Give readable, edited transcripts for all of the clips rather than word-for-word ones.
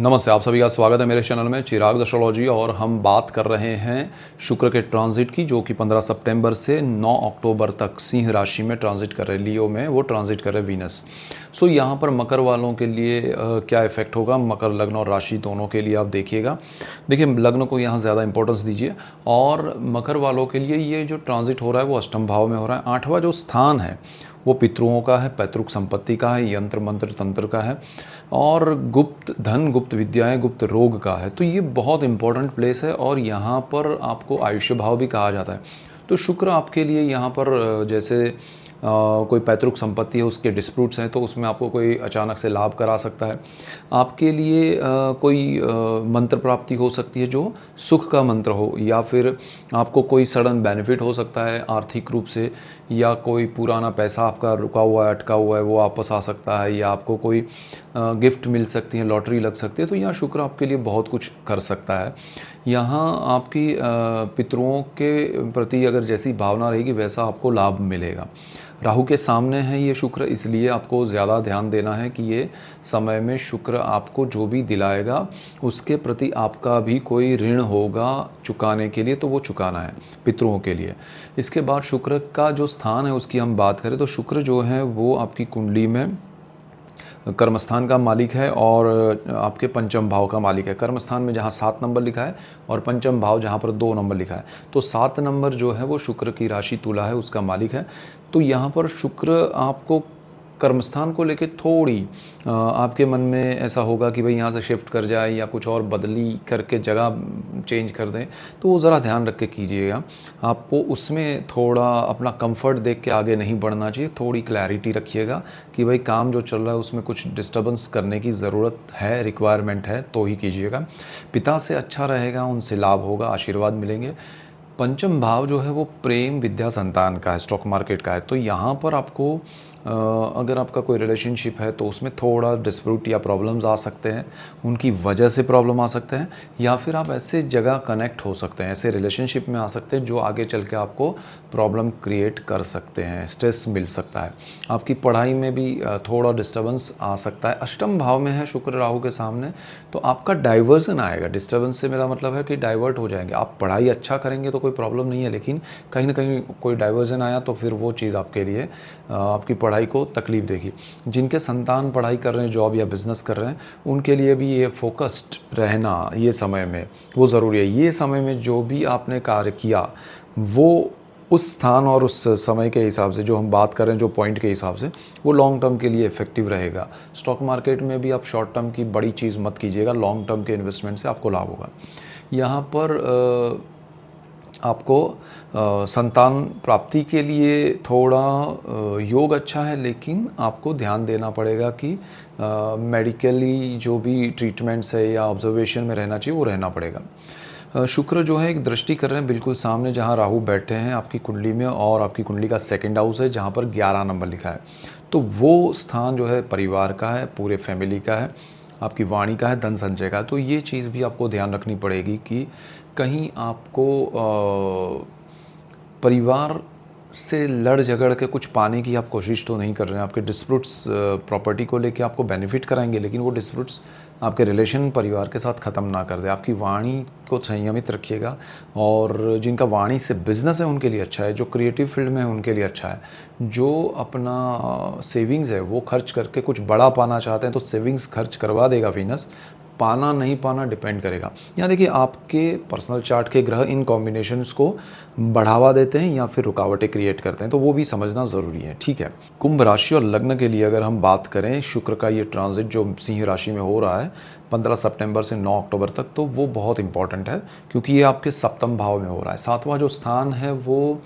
नमस्ते, आप सभी का स्वागत है मेरे चैनल में चिराग एस्ट्रोलॉजी। और हम बात कर रहे हैं शुक्र के ट्रांजिट की, जो कि 15 सितंबर से 9 अक्टूबर तक सिंह राशि में ट्रांजिट कर रहे हैं। लियो में वो ट्रांजिट कर रहे हैं वीनस। सो यहाँ पर मकर वालों के लिए क्या इफेक्ट होगा, मकर लग्न और राशि दोनों के लिए आप देखिएगा। देखिए, लग्न को यहाँ ज़्यादा इंपॉर्टेंस दीजिए। और मकर वालों के लिए ये जो ट्रांजिट हो रहा है वो अष्टम भाव में हो रहा है। आठवां जो स्थान है वो पितरों का है, पैतृक संपत्ति का है, यंत्र मंत्र तंत्र का है, और गुप्त धन, गुप्त विद्याएं, गुप्त रोग का है। तो ये बहुत इंपॉर्टेंट प्लेस है और यहाँ पर आपको आयुष्य भाव भी कहा जाता है। तो शुक्र आपके लिए यहाँ पर जैसे कोई पैतृक संपत्ति है, उसके डिस्प्यूट्स हैं, तो उसमें आपको कोई अचानक से लाभ करा सकता है। आपके लिए कोई मंत्र प्राप्ति हो सकती है जो सुख का मंत्र हो, या फिर आपको कोई सडन बेनिफिट हो सकता है आर्थिक रूप से, या कोई पुराना पैसा आपका रुका हुआ है, अटका हुआ है, वो वापस आ सकता है, या आपको कोई गिफ्ट मिल सकती है, लॉटरी लग सकती है। तो यहाँ शुक्र आपके लिए बहुत कुछ कर सकता है। यहाँ आपकी पितरों के प्रति अगर जैसी भावना रहेगी वैसा आपको लाभ मिलेगा। राहु के सामने है ये शुक्र, इसलिए आपको ज़्यादा ध्यान देना है कि ये समय में शुक्र आपको जो भी दिलाएगा उसके प्रति आपका भी कोई ऋण होगा चुकाने के लिए, तो वो चुकाना है पितरों के लिए। इसके बाद शुक्र का जो स्थान है उसकी हम बात करें तो शुक्र जो है वो आपकी कुंडली में कर्मस्थान का मालिक है और आपके पंचम भाव का मालिक है। कर्मस्थान में जहाँ 7 नंबर लिखा है और पंचम भाव जहाँ पर 2 नंबर लिखा है, तो 7 नंबर जो है वो शुक्र की राशि तुला है, उसका मालिक है। तो यहाँ पर शुक्र आपको कर्मस्थान को लेके थोड़ी आपके मन में ऐसा होगा कि भाई यहाँ से शिफ्ट कर जाए या कुछ और बदली करके जगह चेंज कर दें, तो वो ज़रा ध्यान रख के कीजिएगा। आपको उसमें थोड़ा अपना कंफर्ट देख के आगे नहीं बढ़ना चाहिए, थोड़ी क्लैरिटी रखिएगा कि भाई काम जो चल रहा है उसमें कुछ डिस्टर्बेंस करने की ज़रूरत है, रिक्वायरमेंट है, तो ही कीजिएगा। पिता से अच्छा रहेगा, उनसे लाभ होगा, आशीर्वाद मिलेंगे। पंचम भाव जो है वो प्रेम, विद्या, संतान का है, स्टॉक मार्केट का है। तो यहाँ पर आपको अगर आपका कोई रिलेशनशिप है तो उसमें थोड़ा डिस्प्यूट या प्रॉब्लम्स आ सकते हैं, उनकी वजह से प्रॉब्लम आ सकते हैं, या फिर आप ऐसे जगह कनेक्ट हो सकते हैं, ऐसे रिलेशनशिप में आ सकते हैं जो आगे चल के आपको प्रॉब्लम क्रिएट कर सकते हैं, स्ट्रेस मिल सकता है। आपकी पढ़ाई में भी थोड़ा डिस्टर्बेंस आ सकता है। अष्टम भाव में है शुक्र राहु के सामने, तो आपका डाइवर्जन आएगा। डिस्टर्बेंस से मेरा मतलब है कि डाइवर्ट हो जाएंगे। आप पढ़ाई अच्छा करेंगे तो कोई प्रॉब्लम नहीं है, लेकिन कहीं ना कहीं कोई डाइवर्जन आया तो फिर वो चीज़ आपके लिए आपकी पढ़ाई को तकलीफ देगी। जिनके संतान पढ़ाई कर रहे हैं, जॉब या बिज़नेस कर रहे हैं, उनके लिए भी ये फोकस्ड रहना ये समय में वो ज़रूरी है। ये समय में जो भी आपने कार्य किया वो उस स्थान और उस समय के हिसाब से, जो हम बात कर रहे हैं जो पॉइंट के हिसाब से, वो लॉन्ग टर्म के लिए इफेक्टिव रहेगा। स्टॉक मार्केट में भी आप शॉर्ट टर्म की बड़ी चीज़ मत कीजिएगा, लॉन्ग टर्म के इन्वेस्टमेंट से आपको लाभ होगा। यहाँ पर आपको संतान प्राप्ति के लिए थोड़ा योग अच्छा है, लेकिन आपको ध्यान देना पड़ेगा कि मेडिकली जो भी ट्रीटमेंट्स है या ऑब्जर्वेशन में रहना चाहिए वो रहना पड़ेगा। शुक्र जो है एक दृष्टि कर रहे हैं बिल्कुल सामने जहां राहु बैठे हैं आपकी कुंडली में, और आपकी कुंडली का सेकंड हाउस है जहां पर 11 नंबर लिखा है। तो वो स्थान जो है परिवार का है, पूरे फैमिली का है, आपकी वाणी का है, धन संचय का है। तो ये चीज़ भी आपको ध्यान रखनी पड़ेगी कि कहीं आपको परिवार से लड़ झगड़ के कुछ पाने की आप कोशिश तो नहीं कर रहे हैं। आपके डिस्प्यूट्स प्रॉपर्टी को लेके आपको बेनिफिट कराएंगे, लेकिन वो डिस्प्यूट्स आपके रिलेशन परिवार के साथ ख़त्म ना कर दे। आपकी वाणी को संयमित रखिएगा। और जिनका वाणी से बिजनेस है उनके लिए अच्छा है, जो क्रिएटिव फील्ड में है उनके लिए अच्छा है। जो अपना सेविंग्स है वो खर्च करके कुछ बड़ा पाना चाहते हैं तो सेविंग्स खर्च करवा देगा वीनस। पाना नहीं पाना डिपेंड करेगा। यहाँ देखिए, आपके पर्सनल चार्ट के ग्रह इन कॉम्बिनेशंस को बढ़ावा देते हैं या फिर रुकावटें क्रिएट करते हैं, तो वो भी समझना ज़रूरी है। ठीक है, कुंभ राशि और लग्न के लिए अगर हम बात करें, शुक्र का ये ट्रांजिट जो सिंह राशि में हो रहा है 15 सितंबर से 9 अक्टूबर तक, तो वो बहुत इंपॉर्टेंट है क्योंकि ये आपके सप्तम भाव में हो रहा है। सातवां जो स्थान है वो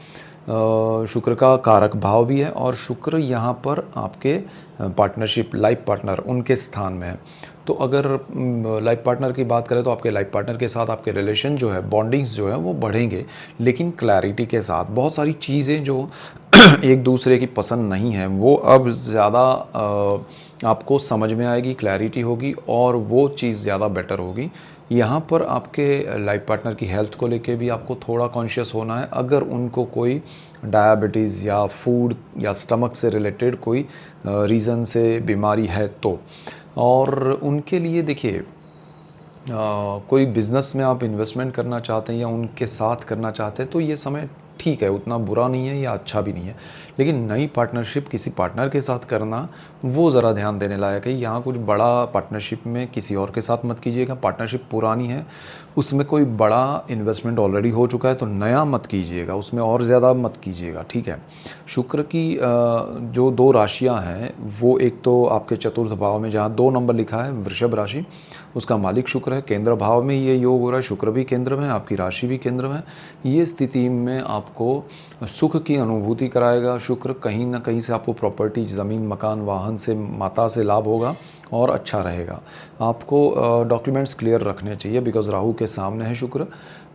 शुक्र का कारक भाव भी है, और शुक्र यहाँ पर आपके पार्टनरशिप, लाइफ पार्टनर, उनके स्थान में है। तो अगर लाइफ पार्टनर की बात करें तो आपके लाइफ पार्टनर के साथ आपके रिलेशन जो है, बॉन्डिंग्स जो है वो बढ़ेंगे, लेकिन क्लैरिटी के साथ। बहुत सारी चीज़ें जो एक दूसरे की पसंद नहीं है वो अब ज़्यादा आपको समझ में आएगी, क्लैरिटी होगी, और वो चीज़ ज़्यादा बेटर होगी। यहाँ पर आपके लाइफ पार्टनर की हेल्थ को लेके भी आपको थोड़ा कॉन्शियस होना है। अगर उनको कोई डायबिटीज़ या फूड या स्टमक से रिलेटेड कोई रीज़न से बीमारी है तो, और उनके लिए देखिए कोई बिज़नेस में आप इन्वेस्टमेंट करना चाहते हैं या उनके साथ करना चाहते हैं तो ये समय ठीक है, उतना बुरा नहीं है या अच्छा भी नहीं है। लेकिन नई पार्टनरशिप किसी पार्टनर के साथ करना, वो ज़रा ध्यान देने लायक है। यहाँ कुछ बड़ा पार्टनरशिप में किसी और के साथ मत कीजिएगा। पार्टनरशिप पुरानी है, उसमें कोई बड़ा इन्वेस्टमेंट ऑलरेडी हो चुका है तो नया मत कीजिएगा, उसमें और ज़्यादा मत कीजिएगा, ठीक है। शुक्र की जो 2 राशियाँ हैं, वो एक तो आपके चतुर्थ भाव में जहाँ 2 नंबर लिखा है वृषभ राशि, उसका मालिक शुक्र है। केंद्र भाव में ये योग हो रहा है, शुक्र भी केंद्र में है, आपकी राशि भी केंद्र में है। ये स्थिति में आपको सुख की अनुभूति कराएगा शुक्र। कहीं न कहीं से आपको प्रॉपर्टी, ज़मीन, मकान, वाहन से, माता से लाभ होगा और अच्छा रहेगा। आपको डॉक्यूमेंट्स क्लियर रखने चाहिए बिकॉज़ राहु के सामने है शुक्र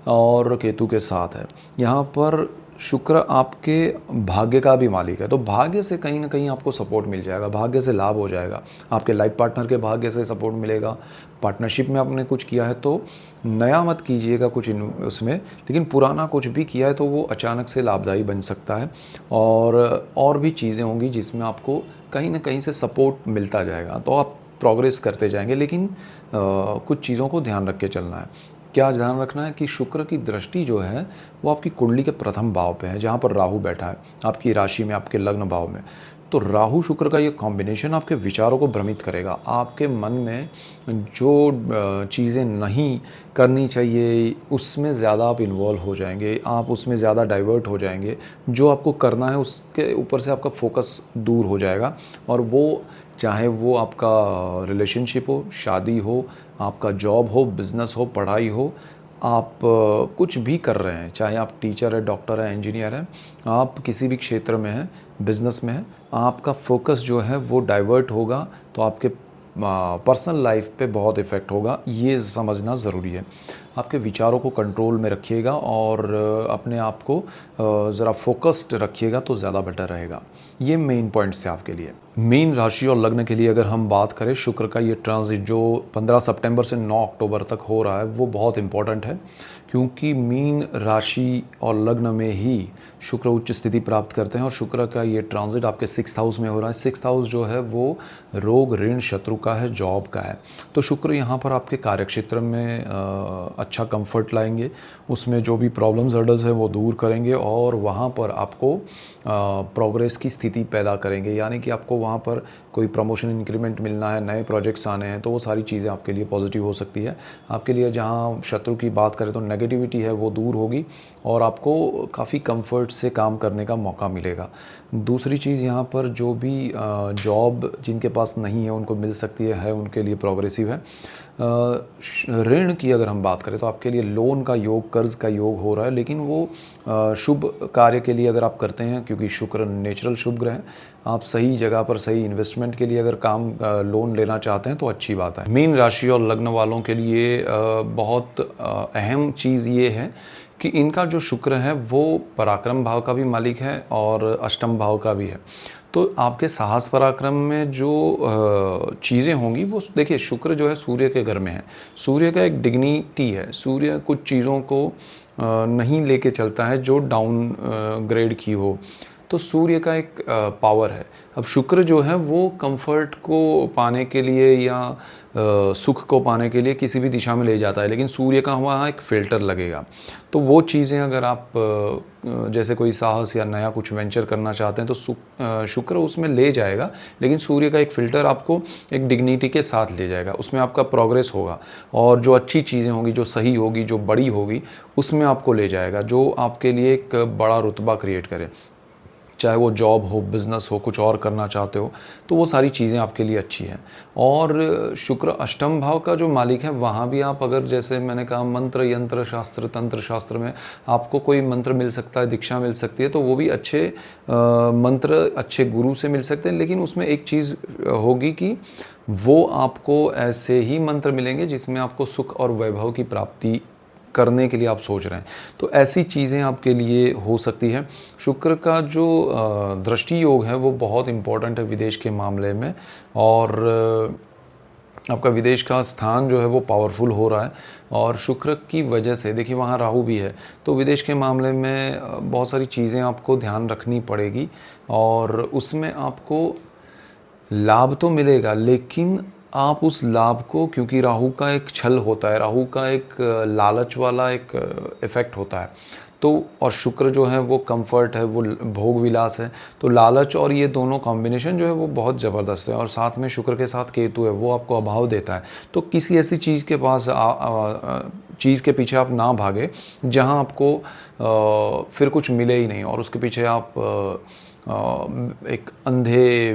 और केतु के साथ है। यहाँ पर शुक्र आपके भाग्य का भी मालिक है, तो भाग्य से कहीं न कहीं आपको सपोर्ट मिल जाएगा, भाग्य से लाभ हो जाएगा। आपके लाइफ पार्टनर के भाग्य से सपोर्ट मिलेगा। पार्टनरशिप में आपने कुछ किया है तो नया मत कीजिएगा कुछ उसमें, लेकिन पुराना कुछ भी किया है तो वो अचानक से लाभदायी बन सकता है। और भी चीज़ें होंगी जिसमें आपको कहीं न कहीं से सपोर्ट मिलता जाएगा, तो आप प्रोग्रेस करते जाएंगे। लेकिन कुछ चीज़ों को ध्यान रख के चलना है। क्या ध्यान रखना है कि शुक्र की दृष्टि जो है वो आपकी कुंडली के प्रथम भाव पे है, जहाँ पर राहु बैठा है आपकी राशि में, आपके लग्न भाव में। तो राहु शुक्र का ये कॉम्बिनेशन आपके विचारों को भ्रमित करेगा। आपके मन में जो चीज़ें नहीं करनी चाहिए उसमें ज़्यादा आप इन्वॉल्व हो जाएंगे, आप उसमें ज़्यादा डाइवर्ट हो जाएंगे। जो आपको करना है उसके ऊपर से आपका फोकस दूर हो जाएगा, और वो चाहे वो आपका रिलेशनशिप हो, शादी हो, आपका जॉब हो, बिज़नेस हो, पढ़ाई हो, आप कुछ भी कर रहे हैं, चाहे आप टीचर हैं, डॉक्टर हैं, इंजीनियर हैं, आप किसी भी क्षेत्र में हैं, बिज़नेस में हैं, आपका फोकस जो है वो डाइवर्ट होगा तो आपके पर्सनल लाइफ पे बहुत इफ़ेक्ट होगा, ये समझना ज़रूरी है। आपके विचारों को कंट्रोल में रखिएगा और अपने आप को ज़रा फोकस्ड रखिएगा तो ज़्यादा बेटर रहेगा। ये मेन पॉइंट्स है आपके लिए। मीन राशि और लग्न के लिए अगर हम बात करें, शुक्र का ये ट्रांजिट जो 15 सितंबर से 9 अक्टूबर तक हो रहा है वो बहुत इम्पॉर्टेंट है, क्योंकि मीन राशि और लग्न में ही शुक्र उच्च स्थिति प्राप्त करते हैं और शुक्र का ये ट्रांजिट आपके 6th हाउस में हो रहा है। 6th हाउस जो है वो रोग, ऋण, शत्रु का है, जॉब का है। तो शुक्र यहाँ पर आपके कार्यक्षेत्र में अच्छा कंफर्ट लाएंगे, उसमें जो भी प्रॉब्लम्स, हर्डल्स है वो दूर करेंगे और वहाँ पर आपको प्रोग्रेस की स्थिति पैदा करेंगे। यानी कि आपको वहाँ पर कोई प्रमोशन, इंक्रीमेंट मिलना है, नए प्रोजेक्ट्स आने हैं, तो वो सारी चीज़ें आपके लिए पॉजिटिव हो सकती है। आपके लिए जहाँ शत्रु की बात करें तो नेगेटिविटी है वो दूर होगी और आपको काफ़ी कंफर्ट से काम करने का मौका मिलेगा। दूसरी चीज़, यहाँ पर जो भी जॉब जिनके पास नहीं है उनको मिल सकती है उनके लिए प्रोग्रेसिव है। ऋण की अगर हम बात करें तो आपके लिए लोन का योग, कर्ज का योग हो रहा है, लेकिन वो शुभ कार्य के लिए अगर आप करते हैं, क्योंकि शुक्र नेचुरल शुभ ग्रह है, आप सही जगह पर सही इन्वेस्टमेंट के लिए अगर लोन लेना चाहते हैं तो अच्छी बात है। मीन राशि और लग्न वालों के लिए बहुत अहम चीज़ ये है कि इनका जो शुक्र है वो पराक्रम भाव का भी मालिक है और अष्टम भाव का भी है। तो आपके साहस पराक्रम में जो चीज़ें होंगी वो देखिए, शुक्र जो है सूर्य के घर में है, सूर्य का एक डिग्निटी है, सूर्य कुछ चीज़ों को नहीं लेके चलता है जो डाउन ग्रेड की हो, तो सूर्य का एक पावर है। अब शुक्र जो है वो कंफर्ट को पाने के लिए या सुख को पाने के लिए किसी भी दिशा में ले जाता है, लेकिन सूर्य का वहाँ एक फ़िल्टर लगेगा। तो वो चीज़ें अगर आप जैसे कोई साहस या नया कुछ वेंचर करना चाहते हैं तो शुक्र उसमें ले जाएगा, लेकिन सूर्य का एक फ़िल्टर आपको एक डिग्निटी के साथ ले जाएगा, उसमें आपका प्रोग्रेस होगा और जो अच्छी चीज़ें होंगी, जो सही होगी, जो बड़ी होगी, उसमें आपको ले जाएगा, जो आपके लिए एक बड़ा रुतबा क्रिएट करे। चाहे वो जॉब हो, बिज़नेस हो, कुछ और करना चाहते हो, तो वो सारी चीज़ें आपके लिए अच्छी हैं। और शुक्र अष्टम भाव का जो मालिक है, वहाँ भी आप अगर, जैसे मैंने कहा, मंत्र, यंत्र शास्त्र, तंत्र शास्त्र में आपको कोई मंत्र मिल सकता है, दीक्षा मिल सकती है, तो वो भी अच्छे मंत्र अच्छे गुरु से मिल सकते हैं। लेकिन उसमें एक चीज़ होगी कि वो आपको ऐसे ही मंत्र मिलेंगे जिसमें आपको सुख और वैभव की प्राप्ति करने के लिए आप सोच रहे हैं, तो ऐसी चीज़ें आपके लिए हो सकती है। शुक्र का जो दृष्टि योग है वो बहुत इम्पोर्टेंट है विदेश के मामले में, और आपका विदेश का स्थान जो है वो पावरफुल हो रहा है, और शुक्र की वजह से देखिए वहाँ राहु भी है, तो विदेश के मामले में बहुत सारी चीज़ें आपको ध्यान रखनी पड़ेगी और उसमें आपको लाभ तो मिलेगा, लेकिन आप उस लाभ को, क्योंकि राहु का एक छल होता है, राहु का एक लालच वाला एक इफ़ेक्ट होता है, तो और शुक्र जो है वो कंफर्ट है, वो भोग विलास है, तो लालच और ये दोनों कॉम्बिनेशन जो है वो बहुत ज़बरदस्त है। और साथ में शुक्र के साथ केतु है, वो आपको अभाव देता है। तो किसी ऐसी चीज़ के पास चीज़ के पीछे आप ना भागे जहां आपको फिर कुछ मिले ही नहीं, और उसके पीछे आप एक अंधे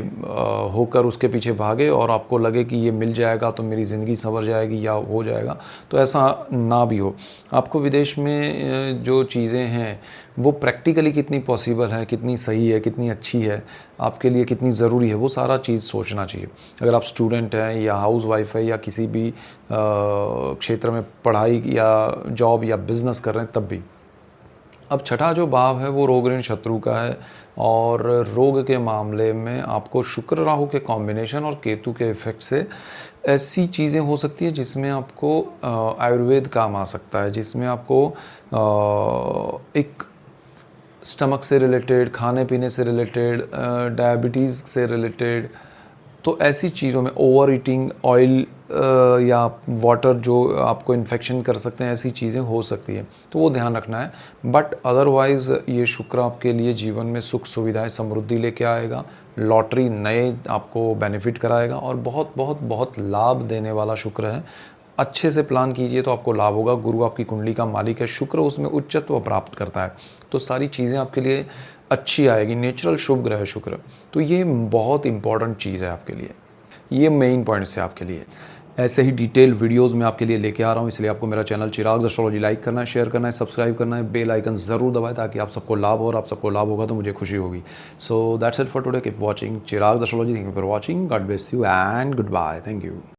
होकर उसके पीछे भागे और आपको लगे कि ये मिल जाएगा तो मेरी ज़िंदगी संवर जाएगी या हो जाएगा, तो ऐसा ना भी हो। आपको विदेश में जो चीज़ें हैं वो प्रैक्टिकली कितनी पॉसिबल है, कितनी सही है, कितनी अच्छी है, आपके लिए कितनी ज़रूरी है, वो सारा चीज़ सोचना चाहिए। अगर आप स्टूडेंट हैं या हाउस वाइफ है या किसी भी क्षेत्र में पढ़ाई या जॉब या बिज़नेस कर रहे हैं तब भी। अब छठा जो भाव है वो रोग ऋण शत्रु का है, और रोग के मामले में आपको शुक्र राहु के कॉम्बिनेशन और केतु के इफेक्ट से ऐसी चीज़ें हो सकती हैं जिसमें आपको आयुर्वेद काम आ सकता है, जिसमें आपको एक स्टमक से रिलेटेड, खाने पीने से रिलेटेड, डायबिटीज़ से रिलेटेड, तो ऐसी चीज़ों में ओवर ईटिंग, ऑयल या वाटर जो आपको इन्फेक्शन कर सकते हैं, ऐसी चीज़ें हो सकती हैं, तो वो ध्यान रखना है। बट अदरवाइज़ ये शुक्र आपके लिए जीवन में सुख सुविधाएं समृद्धि लेके आएगा, लॉटरी नए आपको बेनिफिट कराएगा, और बहुत बहुत बहुत लाभ देने वाला शुक्र है। अच्छे से प्लान कीजिए तो आपको लाभ होगा। गुरु आपकी कुंडली का मालिक है, शुक्र उसमें उच्चत्व प्राप्त करता है, तो सारी चीज़ें आपके लिए अच्छी आएगी। नेचुरल शुभ ग्रह है शुक्र, तो ये बहुत इंपॉर्टेंट चीज़ है आपके लिए, ये मेन पॉइंट्स है आपके लिए। ऐसे ही डिटेल वीडियोस मैं आपके लिए लेके आ रहा हूँ, इसलिए आपको मेरा चैनल चिराग एस्ट्रोलॉजी लाइक करना है, शेयर करना है, सब्सक्राइब करना है, बेल आइकन ज़रूर दबाएं ताकि आप सबको लाभ हो, और आप सबको लाभ होगा तो मुझे खुशी होगी। So that's it for today, keep watching Chirag astrology. Thank you for watching, God bless you and goodbye, thank you.